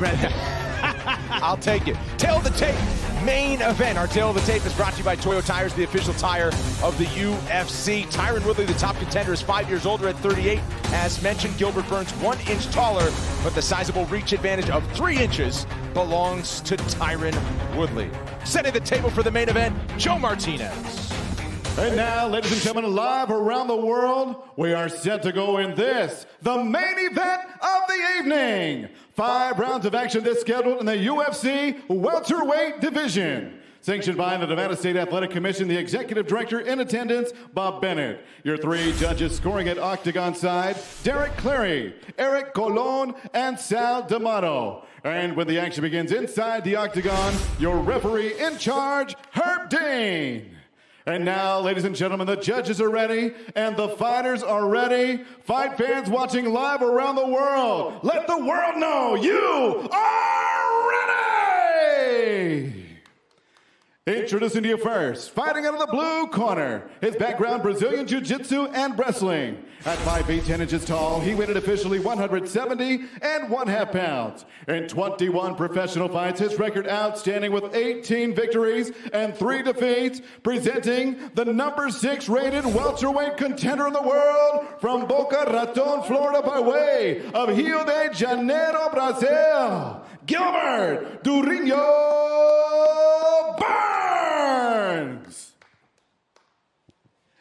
Brendan. I'll take it. Tail of the tape, main event. Our tail of the tape is brought to you by Toyo Tires, the official tire of the UFC. Tyron Woodley, the top contender, is 5 years older at 38. As mentioned, Gilbert Burns 1 inch taller, but the sizable reach advantage of 3 inches belongs to Tyron Woodley. Setting the table for the main event, Joe Martinez. And now, ladies and gentlemen, live around the world, we are set to go in this, the main event of the evening. 5 rounds of action this scheduled in the UFC welterweight division. Sanctioned by the Nevada State Athletic Commission, the executive director in attendance, Bob Bennett. Your 3 judges scoring at octagon side, Derek Clary, Eric Colon, and Sal D'Amato. And when the action begins inside the octagon, your referee in charge, Herb Dean. And now, ladies and gentlemen, the judges are ready and the fighters are ready. Fight fans watching live around the world, let the world know you are ready! Introducing to you first, fighting out of the blue corner. His background, Brazilian Jiu-Jitsu and wrestling. At 5 feet 10 inches tall, he weighed officially 170 and 1/2 pounds. In 21 professional fights, his record outstanding with 18 victories and 3 defeats. Presenting the number 6 rated welterweight contender in the world from Boca Raton, Florida, by way of Rio de Janeiro, Brazil, Gilbert Durinho Burns.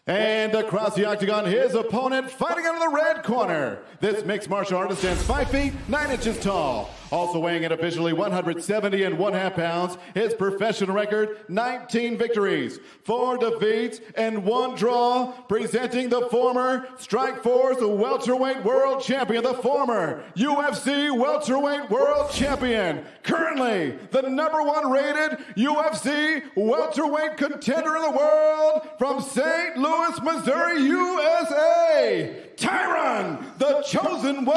And across the octagon, his opponent fighting out of the red corner. This mixed martial artist stands 5 feet 9 inches tall. Also weighing in officially 170 and 1/2 pounds. His professional record, 19 victories, 4 defeats, and 1 draw. Presenting the former Strikeforce welterweight world champion, the former UFC welterweight world champion. Currently, the number 1 rated UFC welterweight contender in the world from St. Louis, Missouri, USA, Tyron, the Chosen One,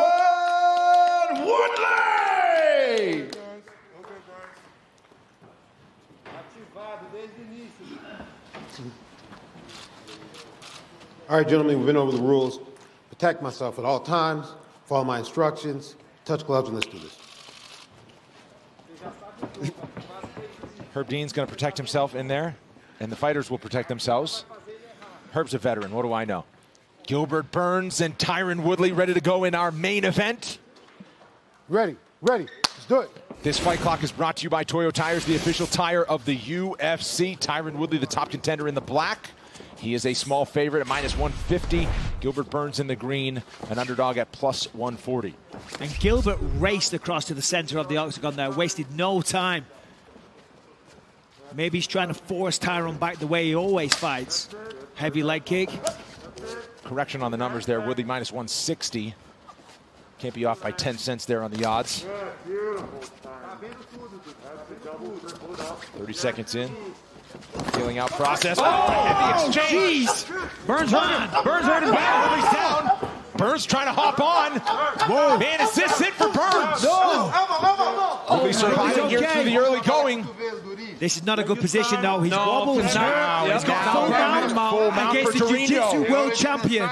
Woodley! All right, gentlemen, we've been over the rules. Protect myself at all times, follow my instructions, touch gloves, and let's do this. Herb Dean's going to protect himself in there, and the fighters will protect themselves. Herb's a veteran, what do I know? Gilbert Burns and Tyron Woodley ready to go in our main event. Ready, let's do it. This fight clock is brought to you by Toyo Tires, the official tire of the UFC. Tyron Woodley, the top contender in the black. He is a small favorite at -150. Gilbert Burns in the green, an underdog at +140. And Gilbert raced across to the center of the octagon there, wasted no time. Maybe he's trying to force Tyron back the way he always fights. Heavy leg kick. Correction on the numbers there. Woodley -160. Can't be off by 10 cents there on the odds. 30 seconds in. Feeling out process. Heavy exchange. Jeez. Burns hurt him. Burns hurt him bad. Woodley's down. Burns trying to hop on. Whoa. Man, is this it for Burns? No. Woodley surviving here through the early going. This is not a good position now. He's wobbled. He's got full mount for against the Durinho. Jiu-Jitsu world champion.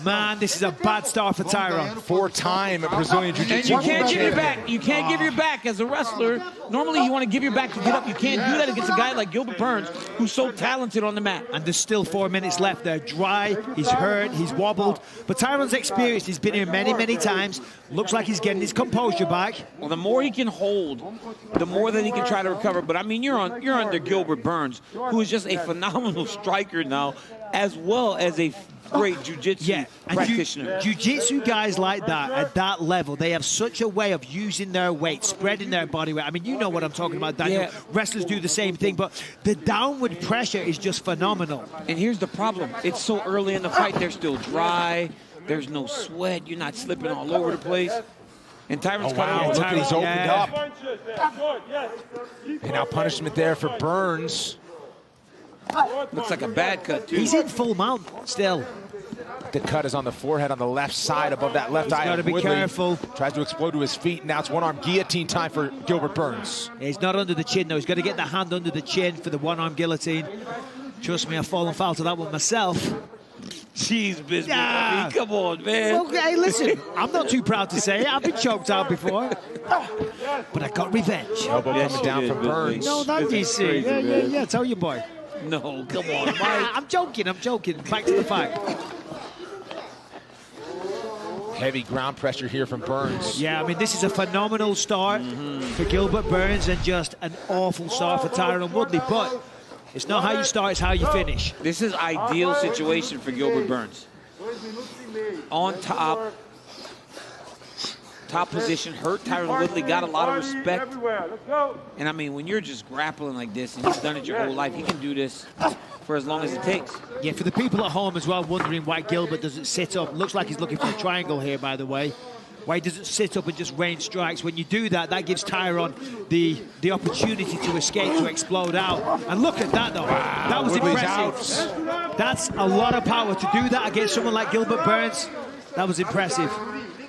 Man, this is a bad start for Tyron. 4-time Brazilian Jiu-Jitsu. And you can't give your back. You can't give your back as a wrestler. Normally, you want to give your back to get up. You can't do that against a guy like Gilbert Burns, who's so talented on the mat. And there's still 4 minutes left. They're dry. He's hurt. He's wobbled. But Tyron's experienced. He's been here many, many times. Looks like he's getting his composure back. Well, the more he can hold, the more that he can try to recover. But I mean, you're under Gilbert Burns, who is just a phenomenal striker now, as well as a great jiu-jitsu practitioner. Jiu-jitsu guys like that, at that level, they have such a way of using their weight, spreading their body weight. I mean, you know what I'm talking about, Daniel. Yeah. Wrestlers do the same thing, but the downward pressure is just phenomenal. And here's the problem. It's so early in the fight. They're still dry. There's no sweat. You're not slipping all over the place. And Tyron's wow, look at he's opened up. And now punishment there for Burns. Looks like a bad cut, too. He's in full mount still. The cut is on the forehead on the left side above that left eye. Got to be careful. Tries to explode to his feet. Now it's one-arm guillotine time for Gilbert Burns. He's not under the chin, though. He's got to get the hand under the chin for the one-arm guillotine. Trust me, I've fallen foul to that one myself. Cheese biscuit. Yeah. I mean, come on, man. Okay, hey, listen, I'm not too proud to say it. I've been choked out before. But I got revenge. Elbow Yes, coming down you from did, Burns. No, that This is DC. crazy, Yeah, man. yeah, tell your boy. No, come on, Mike. I'm joking. Back to the fact. Heavy ground pressure here from Burns. Yeah, I mean, this is a phenomenal start for Gilbert Burns and just an awful start for Tyron Woodley. But it's not how you start, it's how you finish. This is ideal situation for Gilbert Burns. On top position, hurt Tyron Woodley, got a lot of respect. And I mean, when you're just grappling like this and you've done it your whole life, you can do this for as long as it takes. Yeah, for the people at home as well, wondering why Gilbert doesn't sit up. Looks like he's looking for a triangle here, by the way. Why he doesn't sit up and just rain strikes. When you do that, that gives Tyron the opportunity to escape, to explode out. And look at that, though. Wow, that was Woodley's impressive. out. That's a lot of power to do that against someone like Gilbert Burns. That was impressive.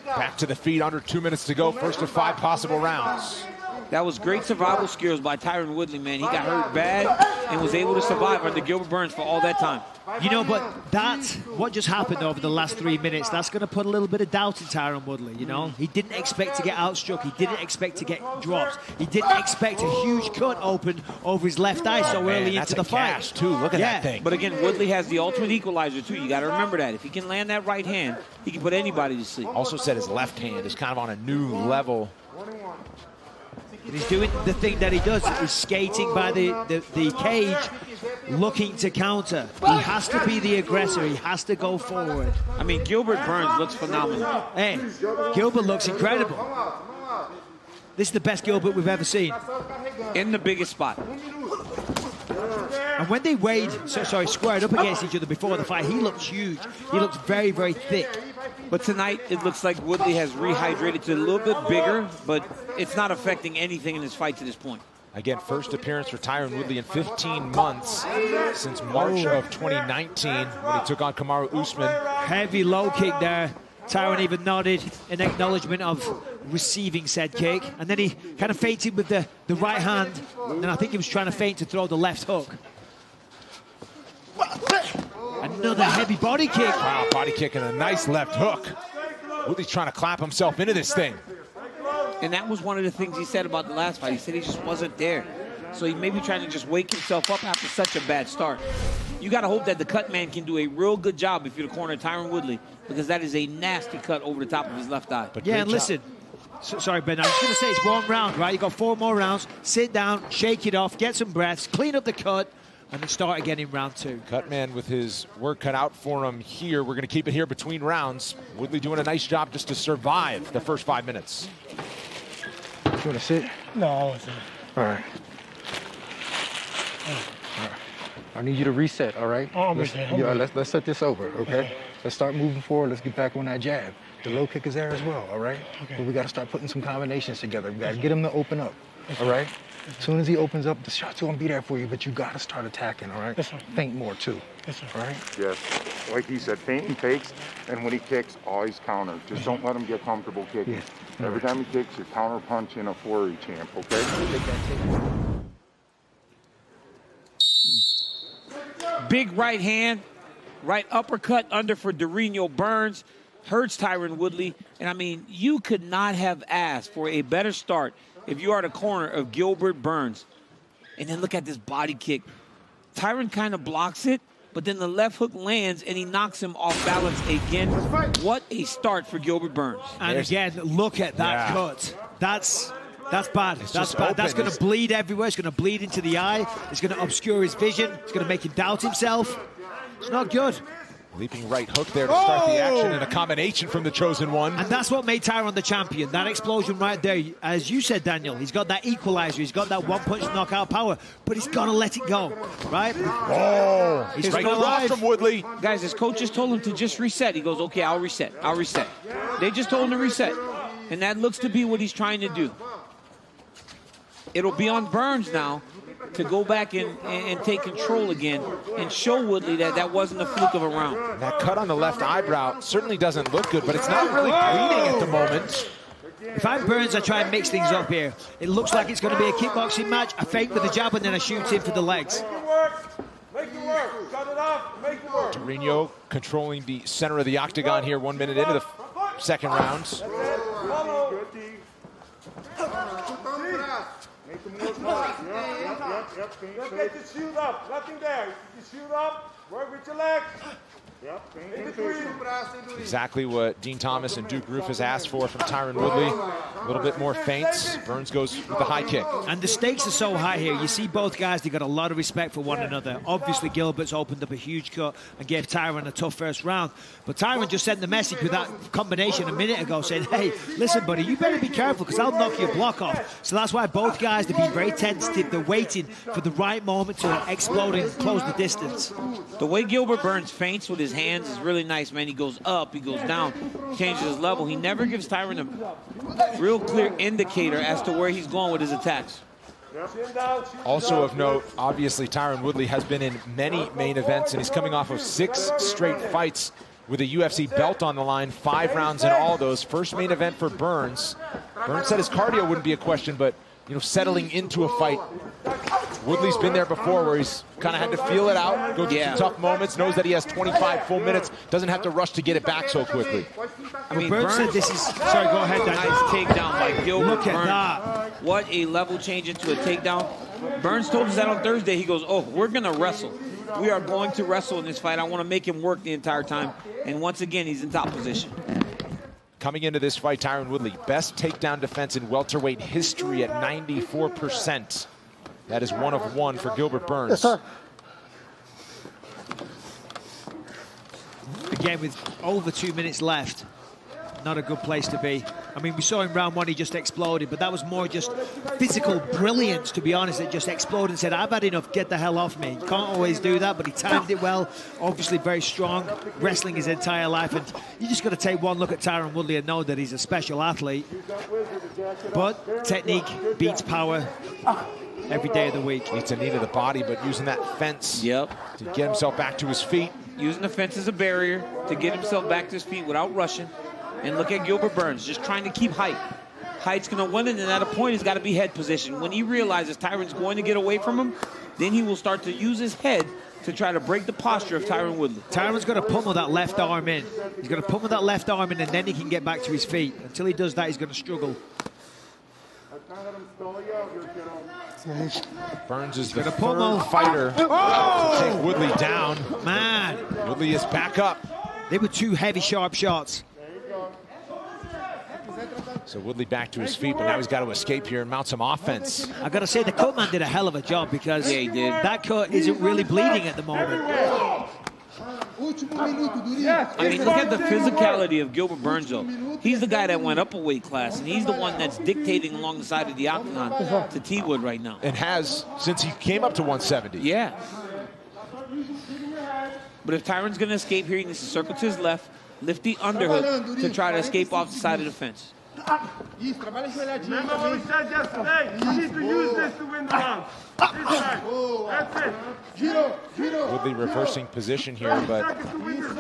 Back to the feet, under 2 minutes to go. First of 5 possible rounds. That was great survival skills by Tyron Woodley, man. He got hurt bad and was able to survive under Gilbert Burns for all that time. You know, but that's what just happened over the last 3 minutes. That's going to put a little bit of doubt in Tyron Woodley, you know. He didn't expect to get outstruck. He didn't expect to get dropped. He didn't expect a huge cut open over his left eye so early into the fight. Cash, too. Look at that thing. But again, Woodley has the ultimate equalizer, too. You got to remember that. If he can land that right hand, he can put anybody to sleep. Also said his left hand is kind of on a new level. He's doing the thing that he does. He's skating by the cage, looking to counter. He has to be the aggressor. He has to go forward. I mean, Gilbert Burns looks phenomenal. Hey, Gilbert looks incredible. This is the best Gilbert we've ever seen. In the biggest spot. And when they squared up against each other before the fight, he looked huge. He looked very, very thick. But tonight, it looks like Woodley has rehydrated to a little bit bigger, but it's not affecting anything in his fight to this point. Again, first appearance for Tyron Woodley in 15 months since March of 2019 when he took on Kamaru Usman. Heavy low kick there. Tyron even nodded in acknowledgement of receiving said kick. And then he kind of feinted with the right hand. And I think he was trying to feint to throw the left hook. Another heavy body kick. Wow, body kick and a nice left hook. Woodley's trying to clap himself into this thing. And that was one of the things he said about the last fight. He said he just wasn't there. So he may be trying to just wake himself up after such a bad start. You got to hope that the cut man can do a real good job if you're the corner of Tyron Woodley, because that is a nasty cut over the top of his left eye. But yeah, and job. listen. Sorry, Ben, I was going to say it's one round, right? You got 4 more rounds. Sit down, shake it off, get some breaths, clean up the cut, and then start again in round 2. Cutman with his work cut out for him here. We're going to keep it here between rounds. Woodley doing a nice job just to survive the first 5 minutes. You want to sit? No, I won't sit. All right. All right. I need you to reset, all right? Oh, let's set this over, okay? Let's start moving forward. Let's get back on that jab. The low kick is there as well, all right? Okay. But we got to start putting some combinations together. We got to get him to open up, all right? As soon as he opens up, the shots are going to be there for you, but you got to start attacking, all right? Yes, sir. Think more, too. Yes, sir. All right? Yes, like he said, feint and fakes, and when he kicks, always counter. Just don't let him get comfortable kicking. Yeah. Every time he kicks, you counter punch in a flurry, champ, okay? Big right hand, right uppercut under for Dorino Burns. Hurts Tyron Woodley. And I mean, you could not have asked for a better start if you are the corner of Gilbert Burns. And then look at this body kick. Tyron kind of blocks it, but then the left hook lands and he knocks him off balance again. What a start for Gilbert Burns. And again, look at that cut. That's bad. That's bad. That's going to bleed everywhere. It's going to bleed into the eye. It's going to obscure his vision. It's going to make him doubt himself. It's not good. Leaping right hook there to start the action, and a combination from the chosen one. And that's what made Tyron the champion. That explosion right there. As you said, Daniel, he's got that equalizer. He's got that one-punch knockout power, but he's got to let it go, right? Oh, he's right across from Woodley. Guys, his coach just told him to just reset. He goes, okay, I'll reset. I'll reset. They just told him to reset. And that looks to be what he's trying to do. It'll be on Burns now to go back and take control again and show Woodley that that wasn't a fluke of a round. That cut on the left eyebrow certainly doesn't look good, but it's not really bleeding at the moment. If I'm Burns, I try and mix things up here. It looks like it's going to be a kickboxing match. I fake with a jab and then I shoot in for the legs. Make it work. Cut it off. Make it work. Mourinho controlling the center of the octagon here 1 minute into the second round. Make them work hard. Yep. Get your shield up. Nothing there. Your shield up. Work with your legs. Yep. Exactly what Dean Thomas and Duke Rufus asked for from Tyron Woodley. A little bit more feints. Burns goes with the high kick. And the stakes are so high here. You see both guys, they got a lot of respect for one another. Obviously, Gilbert's opened up a huge cut and gave Tyron a tough first round. But Tyron just sent the message with that combination a minute ago saying, hey, listen, buddy, you better be careful because I'll knock your block off. So that's why both guys, they're being very tentative. They're waiting for the right moment to explode and close the distance. The way Gilbert Burns feints with his hands is really nice, man. He goes up, he goes down, changes his level. He never gives Tyron a real clear indicator as to where he's going with his attacks. Also of note, obviously Tyron Woodley has been in many main events, and he's coming off of 6 straight fights with a UFC belt on the line, 5 rounds in all those. First main event for Burns. Burns said his cardio wouldn't be a question, but you know, settling into a fight. Woodley's been there before where he's kind of had to feel it out, go through some tough moments, knows that he has 25 full minutes, doesn't have to rush to get it back so quickly. I mean, Burns said this is, sorry, go ahead, Daniel. Nice takedown by Gilbert Look at Burns. that. What a level change into a takedown. Burns told us that on Thursday. He goes, oh, we're going to wrestle. We are going to wrestle in this fight. I want to make him work the entire time. And once again, he's in top position. Coming into this fight, Tyron Woodley, best takedown defense in welterweight history at 94%. That is 1 of 1 for Gilbert Burns. Yes, sir. Again, with over 2 minutes left, not a good place to be. I mean, we saw in round 1 he just exploded, but that was more just physical brilliance, to be honest. It just exploded and said, I've had enough, get the hell off me. Can't always do that, but he timed it well. Obviously very strong, wrestling his entire life, and you just got to take one look at Tyron Woodley and know that he's a special athlete. But technique beats power every day of the week. Needs a knee to the body, but using that fence to get himself back to his feet. Using the fence as a barrier to get himself back to his feet without rushing. And look at Gilbert Burns, just trying to keep height. Height's going to win it, and at a point, he's got to be head position. When he realizes Tyron's going to get away from him, then he will start to use his head to try to break the posture of Tyron Woodley. Tyron's going to pummel that left arm in. He's going to pummel that left arm in, and then he can get back to his feet. Until he does that, he's going to struggle. Burns is the third fighter to take Woodley down. Man. Woodley is back up. They were 2 heavy, sharp shots. So Woodley back to his feet, but now he's got to escape here and mount some offense. I got to say, the cut man did a hell of a job because he did. That cut isn't really bleeding at the moment. I mean, look at the physicality of Gilbert Burns, though. He's the guy that went up a weight class, and he's the one that's dictating along the side of the octagon to T-Wood right now. And has since he came up to 170. Yeah. But if Tyron's going to escape here, he needs to circle to his left, lift the underhook to try to escape off the side of the fence. Remember what we said yesterday? You need to use this to win the round. That's it. Woodley reversing position here, but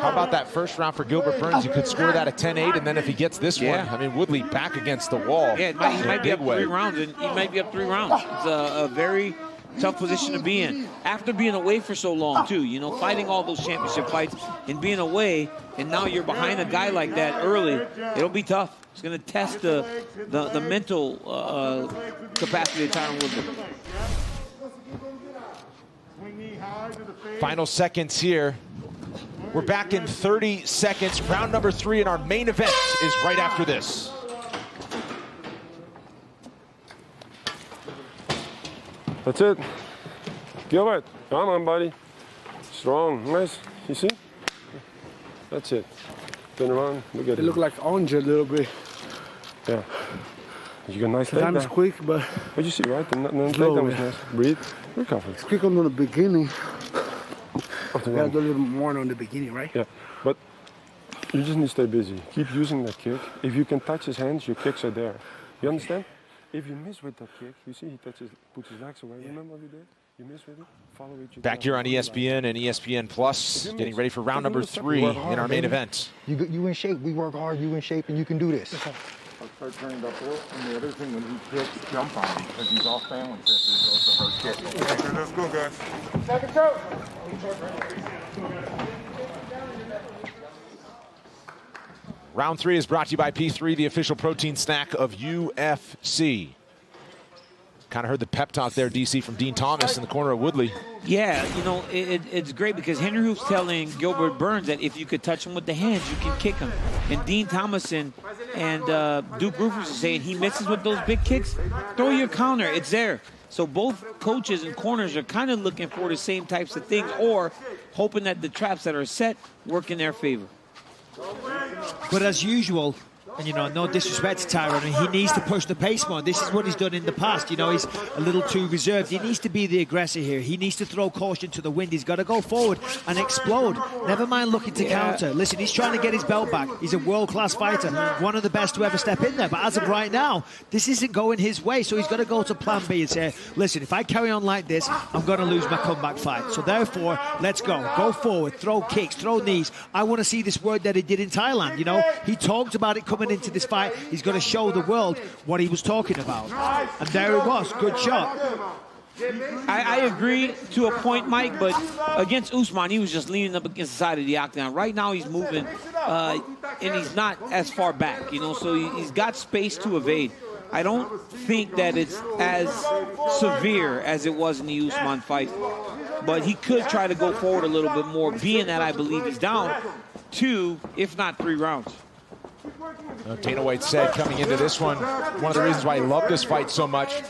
how about that first round for Gilbert Burns? You could score that at 10-8, and then if he gets this one, I mean, Woodley back against the wall. Yeah, he might be up 3 rounds, and he might be up 3 rounds. It's a very tough position to be in. After being away for so long, too, you know, fighting all those championship fights and being away, and now you're behind a guy like that early, it'll be tough. It's going to test the mental capacity of Tyron Woodley. Final seconds here. We're back in 30 seconds. Round number 3 in our main event is right after this. That's it. Gilbert, come on, buddy. Strong, nice. You see? That's it. Turn around, look at it. It looked like orange a little bit. Yeah. You got a nice The time is takedown. quick, but But you see, right? The slow, takedown was yeah. nice. Breathe. Recover. it's quick on the beginning. Of the You gotta round. do a little more on the beginning, right? Yeah. But you just need to stay busy. Keep using that kick. If you can touch his hands, your kicks are there. You understand? If you miss with that kick, you see he puts his legs away. Remember what he did? You miss with it, follow it. Back here on ESPN and ESPN Plus, getting ready for round number 3 in our main event. You in shape. We work hard. You in shape, and you can do this. I'll start turning it up a little. And the other thing, when he kicks, jump on him because he's off balance after he goes to hard kick. Okay, let's go, guys. Second choke. Round 3 is brought to you by P3, the official protein snack of UFC. Kind of heard the pep talk there, DC, from Dean Thomas in the corner of Woodley. Yeah, you know, it's great because Henry Hoof's telling Gilbert Burns that if you could touch him with the hands, you can kick him. And Dean Thomason and Duke Roufus are saying he misses with those big kicks, throw your counter, it's there. So both coaches and corners are kind of looking for the same types of things or hoping that the traps that are set work in their favor. But as usual, and, you know, no disrespect to Tyron, he needs to push the pace more. This is what he's done in the past. You know, he's a little too reserved. He needs to be the aggressor here. He needs to throw caution to the wind. He's got to go forward and explode. Never mind looking to counter. Listen, he's trying to get his belt back. He's a world-class fighter, one of the best to ever step in there. But as of right now, this isn't going his way. So he's got to go to plan B and say, listen, if I carry on like this, I'm going to lose my comeback fight. So therefore, let's go. Go forward, throw kicks, throw knees. I want to see this work that he did in Thailand. You know, he talked about it coming into this fight. He's got to show the world what he was talking about. And there it was. Good shot. I agree to a point, Mike, but against Usman, he was just leaning up against the side of the octagon. Right now, he's moving, and he's not as far back, you know, so he's got space to evade. I don't think that it's as severe as it was in the Usman fight, but he could try to go forward a little bit more, being that I believe he's down 2, if not 3 rounds. Dana White said coming into this one of the reasons why he loved this fight so much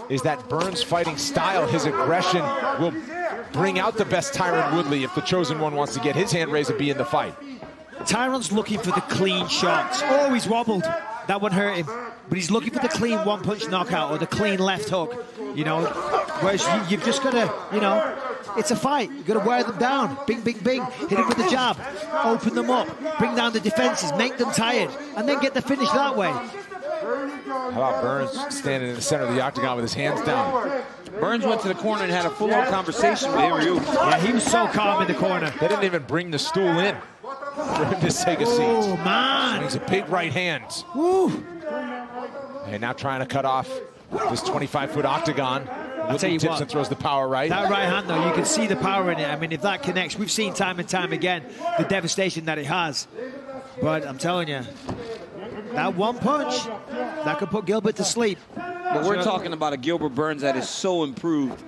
is that Burns' fighting style, his aggression, will bring out the best Tyron Woodley if the chosen one wants to get his hand raised and be in the fight. Tyron's looking for the clean shots. Oh, he's wobbled. That one hurt him. But he's looking for the clean one-punch knockout or the clean left hook, you know. Whereas you've just got to, you know, it's a fight. You've got to wear them down. Bing, bing, bing. Hit him with the jab. Open them up. Bring down the defenses. Make them tired. And then get the finish that way. How about Burns standing in the center of the octagon with his hands down? Burns went to the corner and had a full-on conversation with Henry Hoof. Yeah, he was so calm in the corner. They didn't even bring the stool in for him to take a seat. Oh, man. He's a big right hand. Woo. And now trying to cut off this 25-foot octagon. I'll tell you tips what, and throws the power right. That right hand, though, you can see the power in it. I mean, if that connects, we've seen time and time again the devastation that it has. But I'm telling you, that one punch, that could put Gilbert to sleep. But we're talking about a Gilbert Burns that is so improved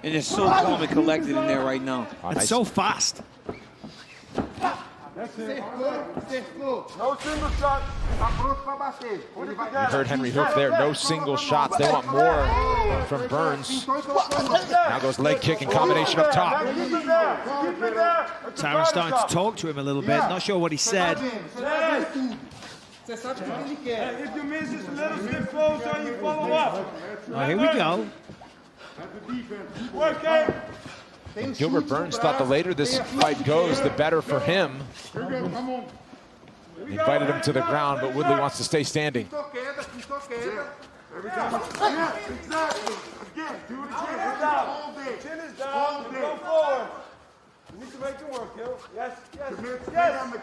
and is so calm and collected in there right now. And nice. So fast. No single shot. You heard Henry Hoof there, no single shots. They want more from Burns. Now goes leg kick and combination up top. Tyron's starting to talk to him a little bit. Not sure what he said. If you miss just a little bit closer, you follow up. Oh, here we go. Work it. Gilbert Burns thought the later this fight goes, the better for him. He invited him to the ground, but Woodley wants to stay standing. Exactly. Again, do it again. Chin is down. Go forward. You need to make it work, yo. Yes, yes, yes.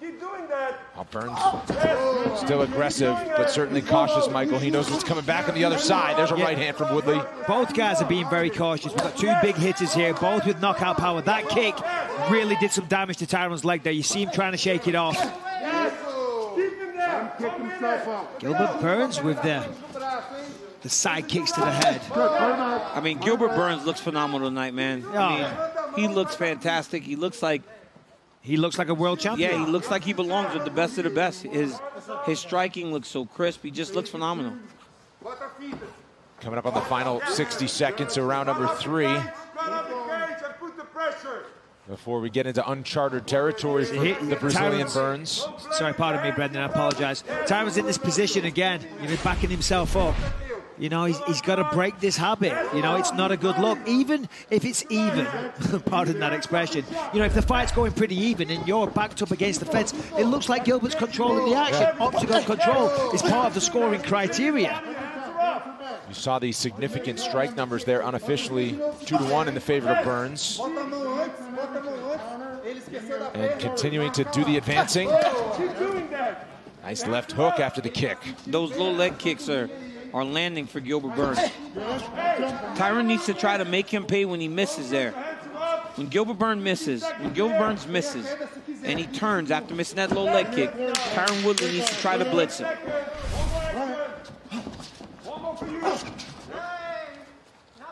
Keep doing that. Burns still aggressive, but certainly cautious, Michael. He knows what's coming back on the other side. There's a right hand from Woodley. Both guys are being very cautious. We've got 2 big hitters here, both with knockout power. That kick really did some damage to Tyron's leg there. You see him trying to shake it off. Gilbert Burns with the side kicks to the head. I mean, Gilbert Burns looks phenomenal tonight, man. I mean, he looks fantastic. He looks like a world champion. Yeah, he looks like he belongs with the best of the best. His striking looks so crisp. He just looks phenomenal. Coming up on the final 60 seconds of round number 3. Before we get into uncharted territory for the Brazilian Burns. Sorry, pardon me, Brendan, I apologize. Tyron's in this position again, you know, backing himself up. You know, he's got to break this habit. You know, it's not a good look. Even if it's even, pardon that expression, you know, if the fight's going pretty even and you're backed up against the fence, it looks like Gilbert's controlling the action. Octagon control is part of the scoring criteria. You saw the significant strike numbers there unofficially, 2-1 in the favor of Burns. And continuing to do the advancing. Nice left hook after the kick. Those low leg kicks are landing for Gilbert Burns. Tyron needs to try to make him pay when he misses there. When Gilbert Burns misses, and he turns after missing that low leg kick, Tyron Woodley needs to try to blitz him.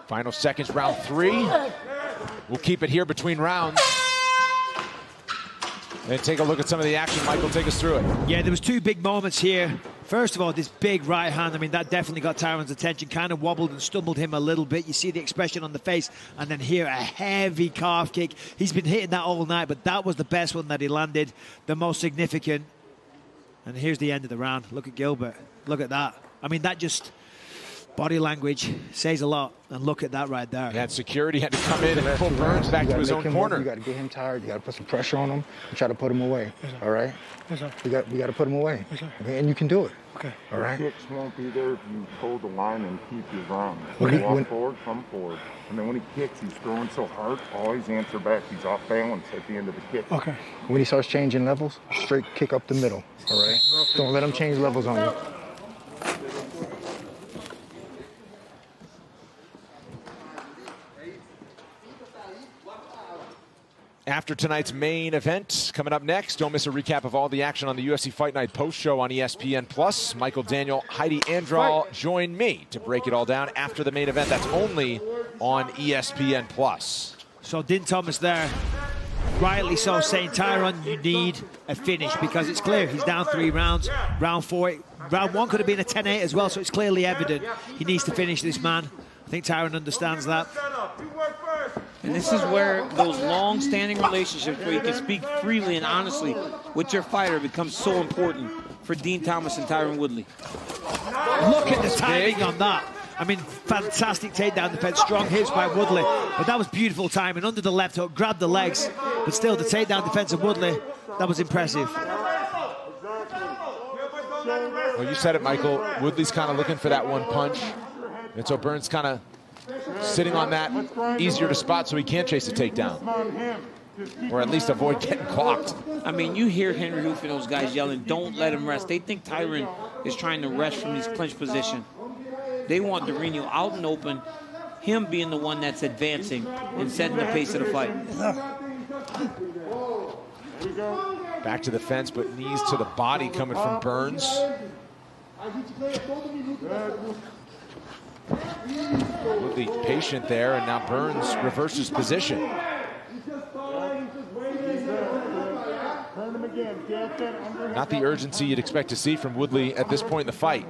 Final seconds, round 3. We'll keep it here between rounds. And take a look at some of the action. Michael, take us through it. Yeah, there was 2 big moments here. First of all, this big right hand, I mean, that definitely got Tyron's attention, kind of wobbled and stumbled him a little bit. You see the expression on the face, and then here, a heavy calf kick. He's been hitting that all night, but that was the best one that he landed, the most significant. And here's the end of the round. Look at Gilbert. Look at that. I mean, that just... body language says a lot, and look at that right there. Yeah, security had to come in and pull Burns back to his own corner. You got to get him tired. You got to put some pressure on him and try to put him away. All right? We got to put him away. Okay, and you can do it. Okay. All right? The kicks won't be there if you hold the line and keep your ground. When Forward, come forward. And then when he kicks, he's throwing so hard, always answer back. He's off balance at the end of the kick. Okay. When he starts changing levels, straight kick up the middle. All right? Don't let him change levels on you. After tonight's main event, coming up next, don't miss a recap of all the action on the UFC Fight Night post show on ESPN+. Michael Daniel, Heidi Andral join me to break it all down after the main event. That's only on ESPN+. So Din Thomas there, rightly so, saying, Tyron, you need a finish, because it's clear he's down 3 rounds. Round 4, round 1 could have been a 10-8 as well, so it's clearly evident he needs to finish this man. I think Tyron understands that. And this is where those long-standing relationships where you can speak freely and honestly with your fighter becomes so important for Din Thomas and Tyron Woodley. Look at the timing on that. I mean, fantastic takedown defense, strong hits by Woodley. But that was beautiful timing. Under the left hook, grabbed the legs. But still, the takedown defense of Woodley, that was impressive. Well, you said it, Michael. Woodley's kind of looking for that one punch. And so Burns kind of sitting on that, easier to spot so he can't chase a takedown. Or at least avoid getting clocked. I mean, you hear Henry Hoof and those guys yelling, don't let him rest. They think Tyron is trying to rest from his clinch position. They want Durinho out and open, him being the one that's advancing and setting the pace of the fight. Back to the fence, but knees to the body coming from Burns. Woodley patient there, and now Burns reverses position. Not the urgency you'd expect to see from Woodley at this point in the fight.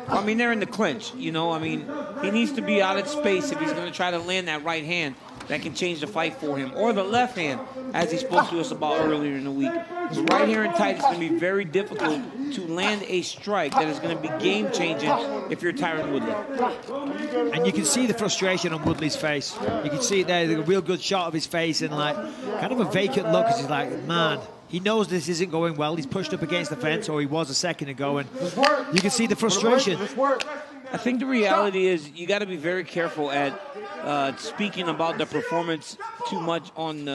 I mean, they're in the clinch, you know. I mean, he needs to be out of space if he's going to try to land that right hand that can change the fight for him, or the left hand, as he spoke to us about earlier in the week. So right here in tight, it's going to be very difficult to land a strike that is going to be game-changing if you're Tyron Woodley. And you can see the frustration on Woodley's face. You can see it there, a real good shot of his face, and like kind of a vacant look, as he's like, man, he knows this isn't going well. He's pushed up against the fence, or he was a second ago, and you can see the frustration. I think the reality is you got to be very careful at speaking about the performance too much on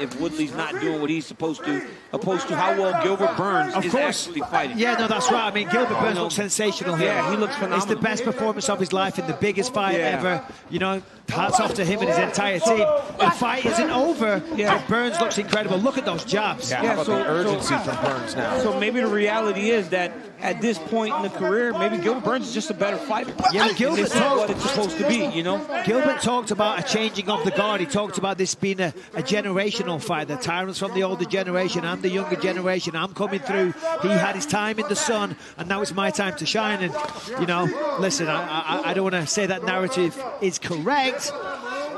if Woodley's not doing what he's supposed to, opposed to how well Gilbert Burns is actually fighting. Yeah, no, that's right. I mean, Gilbert Burns looks sensational here. Yeah, he looks phenomenal. It's the best performance of his life in the biggest fight ever. You know, hats off to him and his entire team. The fight isn't over, but Burns looks incredible. Look at those jabs. Yeah, how about the urgency from Burns now? So maybe the reality is that at this point in the career, maybe Gilbert Burns is just a better fighter. Yeah, but Gilbert this is what it's supposed to be, you know? Gilbert talked about a changing of the guard. He talked about this being a generational fight. The Tyron's from the older generation. I'm the younger generation. I'm coming through. He had his time in the sun, and now it's my time to shine. And, you know, listen, I don't want to say that narrative is correct,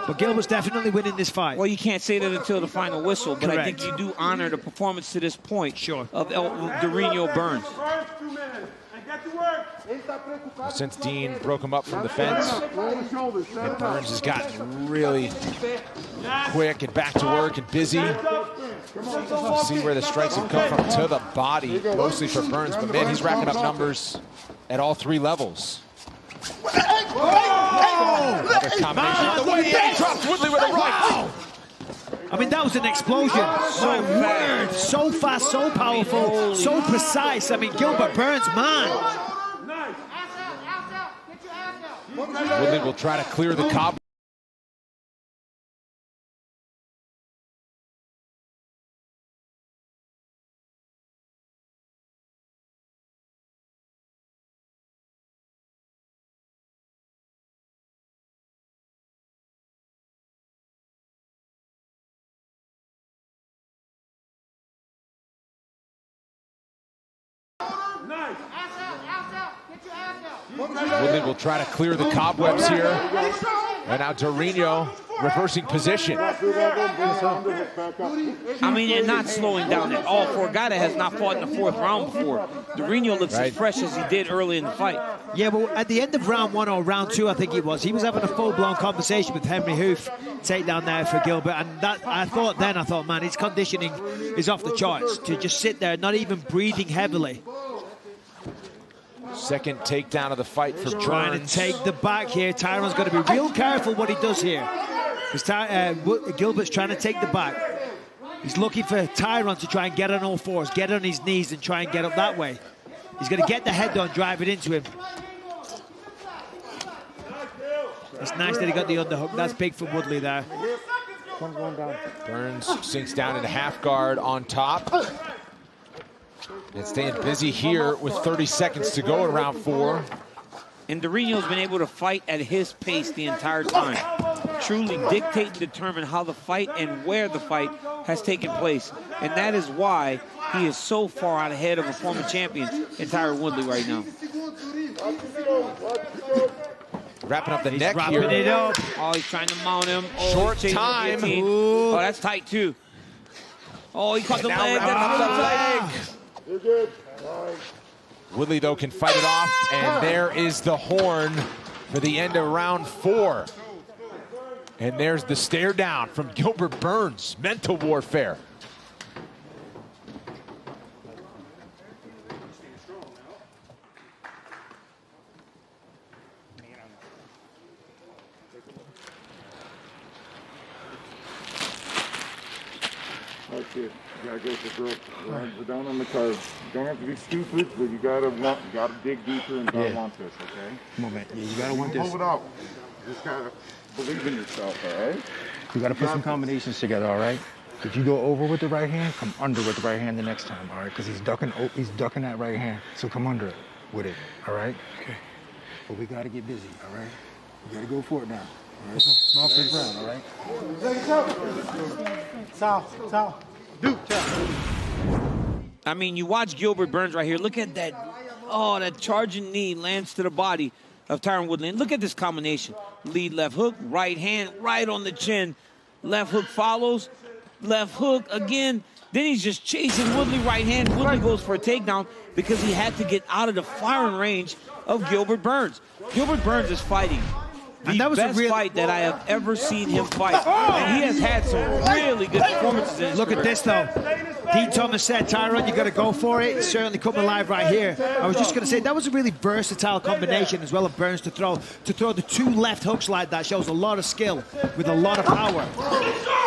but Gilbert's definitely winning this fight. Well, you can't say that until the final whistle, but Correct. I think you do honor the performance to this point of Durinho Burns. Since Dean broke him up from the fence, and Burns has gotten really quick and back to work and busy. See where the strikes have come from, to the body, mostly for Burns, but man, he's racking up numbers at all 3 levels. Another combination. The way he dropped Woodley with a right. I mean, that was an explosion. So weird, so fast, so powerful, so precise. I mean, Gilbert Burns, man. Woodley will try to clear the cobwebs. Woodley will try to clear the cobwebs here. And now Durinho reversing position. I mean, they're not slowing down at all for a guy that has not fought in the 4th round before. Durinho looks as fresh as he did early in the fight. Yeah, but at the end of round 1 or round 2, I think it was, he was having a full-blown conversation with Henry Hoof, takedown there for Gilbert, and that I thought, man, his conditioning is off the charts to just sit there, not even breathing heavily. Second takedown of the fight for Burns. Trying to take the back here. Tyron's got to be real careful what he does here. Because Gilbert's trying to take the back. He's looking for Tyron to try and get on all fours, get on his knees and try and get up that way. He's going to get the head on, drive it into him. It's nice that he got the underhook. That's big for Woodley there. Burns sinks down in a half guard on top. And staying busy here with 30 seconds to go in round 4. And Durinho's been able to fight at his pace the entire time. Truly dictate and determine how the fight and where the fight has taken place. And that is why he is so far out ahead of a former champion in Tyron Woodley right now. Wrapping up the He's neck wrapping here. it up. Oh, he's trying to mount him. Oh, Short time. Oh, that's tight too. Oh, he caught the leg. That's the leg. You're good. Woodley, though, can fight it off, and there is the horn for the end of round 4. And there's the stare down from Gilbert Burns. Mental warfare. That's it. You gotta go for growth. We're down on the card. You don't have to be stupid, but you gotta dig deeper and gotta want this, okay? Come on, man. Yeah, you gotta want this. Hold it out. You just gotta believe in yourself, all right? You gotta put some combinations together, all right? If you go over with the right hand, come under with the right hand the next time, all right? Because he's ducking that right hand. So come under it with it, all right? Okay. But we gotta get busy, all right? We gotta go for it now. All right? Small first round, all right? I mean, you watch Gilbert Burns right here. Look at that. Oh, that charging knee lands to the body of Tyron Woodley. And look at this combination. Lead left hook, right hand, right on the chin. Left hook follows. Left hook again. Then he's just chasing Woodley right hand. Woodley goes for a takedown because he had to get out of the firing range of Gilbert Burns. Gilbert Burns is fighting the best fight that I have ever seen him fight. And he has had some really good performances in his Look at this, though. Dean Thomas said, Tyron, you got to go for it. It's certainly coming alive right here. I was just going to say, that was a really versatile combination as well of Burns to throw. To throw the 2 left hooks like that shows a lot of skill with a lot of power.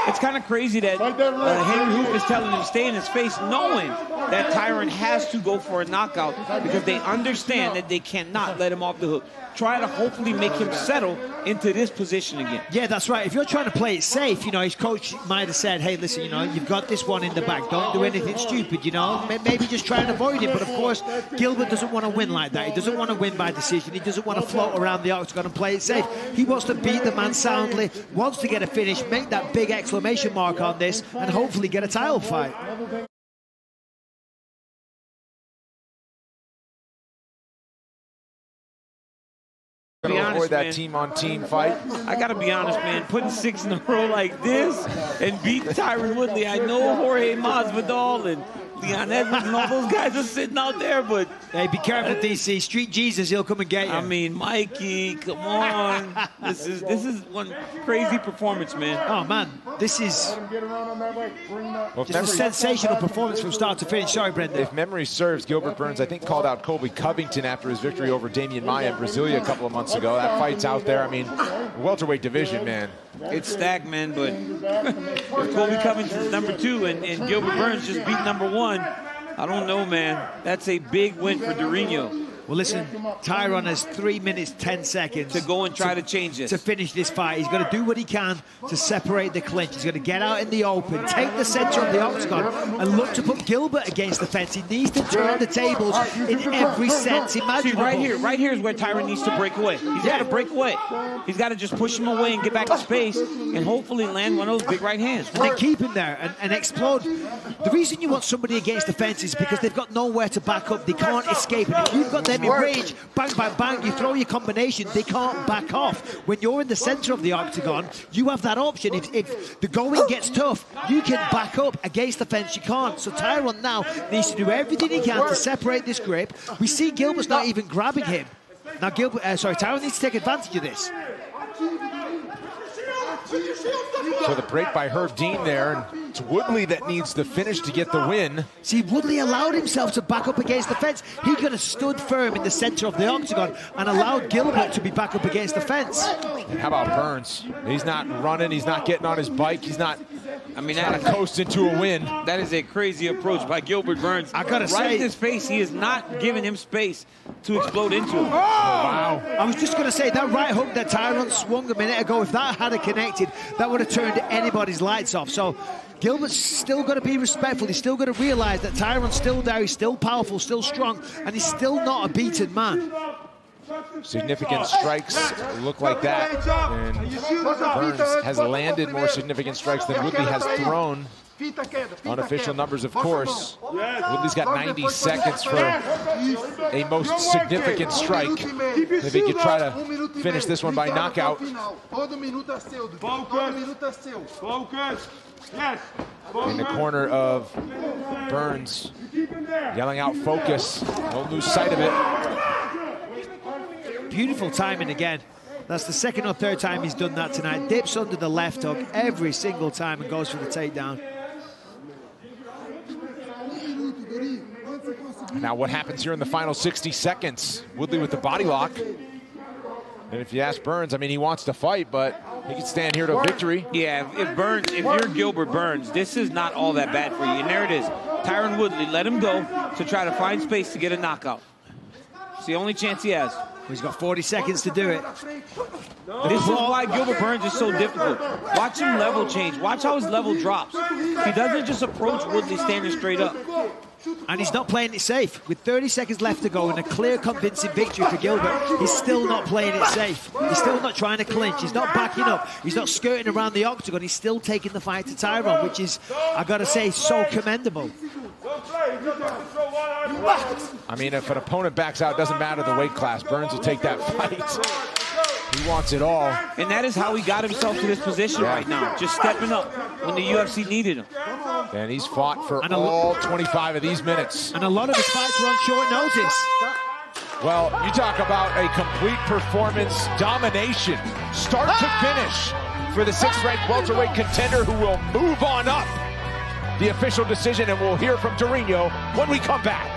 It's kind of crazy that Henry Hoof is telling him to stay in his face, knowing that Tyron has to go for a knockout because they understand that they cannot let him off the hook. Try to hopefully make him settle into this position again. Yeah, that's right. If you're trying to play it safe, you know, his coach might have said, hey, listen, you know, you've got this one in the back. Don't do anything stupid, you know. Maybe just try and avoid it. But, of course, Gilbert doesn't want to win like that. He doesn't want to win by decision. He doesn't want to float around the octagon and play it safe. He wants to beat the man soundly, wants to get a finish, make that big exclamation mark on this, and hopefully get a title fight. Avoid that team-on-team fight. I gotta be honest, man. Putting 6 in a row like this and beating Tyron Woodley. I know Jorge Masvidal and Leon Edwards and all those guys are sitting out there, but hey, be careful, DC. Street Jesus, he'll come and get you. I mean, Mikey, come on. This is one crazy performance, man. Oh man, this is just a sensational performance from start to finish. Sorry, Brendan. If memory serves, Gilbert Burns, I think, called out Colby Covington after his victory over Damian Maia in Brasilia a couple of months ago. That fight's out there. I mean, welterweight division, man. It's stacked, man, but if Colby Covington's number 2 and Gilbert Burns just beat number 1, I don't know, man. That's a big win for Durinho. Well, listen, Tyron has 3 minutes, 10 seconds to go and try to change this. To finish this fight. He's going to do what he can to separate the clinch. He's going to get out in the open, take the center of the octagon, and look to put Gilbert against the fence. He needs to turn the tables in every sense imaginable. See, right here is where Tyron needs to break away. He's got to break away. He's got to just push him away and get back to space and hopefully land one of those big right hands. And then keep him there and explode. The reason you want somebody against the fence is because they've got nowhere to back up. They can't escape. And if you've got them in range, bang, bang, bang, you throw your combination, they can't back off. When you're in the center of the octagon, you have that option. If the going gets tough, you can back up. Against the fence, you can't. So Tyron now needs to do everything he can to separate this grip. We see Gilbert's not even grabbing him. Now Tyron needs to take advantage of this. So the break by Herb Dean there, and it's Woodley that needs the finish to get the win. See, Woodley allowed himself to back up against the fence. He could have stood firm in the center of the octagon and allowed Gilbert to be back up against the fence. And how about Burns? He's not running, he's not getting on his bike, he's not, kind of coasting to a win. That is a crazy approach by Gilbert Burns. I gotta say, right in his face, he is not giving him space to explode into him. Oh, wow. I was just gonna say, that right hook that Tyron swung a minute ago, if that had connected, that would have turned anybody's lights off. So Gilbert's still got to be respectful. He's still got to realize that Tyron's still there, he's still powerful, still strong, and he's still not a beaten man. Significant strikes look like that, and Burns has landed more significant strikes than Woodley has thrown. Unofficial numbers, of course. Woodley's got 90 seconds for a most significant strike. If he could try to finish this one by knockout. In the corner of Burns, yelling out focus. Don't lose sight of it. Beautiful timing again. That's the second or third time he's done that tonight. Dips under the left hook every single time and goes for the takedown. Now what happens here in the final 60 seconds? Woodley with the body lock. And if you ask Burns, I mean, he wants to fight, but he can stand here to a victory. Yeah, if you're Gilbert Burns, this is not all that bad for you. And there it is. Tyron Woodley, let him go to try to find space to get a knockout. It's the only chance he has. He's got 40 seconds to do it. This is why Gilbert Burns is so difficult. Watch him level change. Watch how his level drops. He doesn't just approach Woodley standing straight up. And he's not playing it safe. With 30 seconds left to go and a clear, convincing victory for Gilbert, he's still not playing it safe. He's still not trying to clinch. He's not backing up. He's not skirting around the octagon. He's still taking the fight to Tyron, which is, I gotta say, so commendable. I mean, if an opponent backs out, it doesn't matter the weight class. Burns will take that fight. He wants it all. And that is how he got himself to this position right now. Just stepping up when the UFC needed him. And he's fought for all 25 of these minutes. And a lot of his fights were on short notice. Well, you talk about a complete performance domination, start to finish, for the 6th-ranked welterweight contender who will move on up the official decision, and we'll hear from Torino when we come back.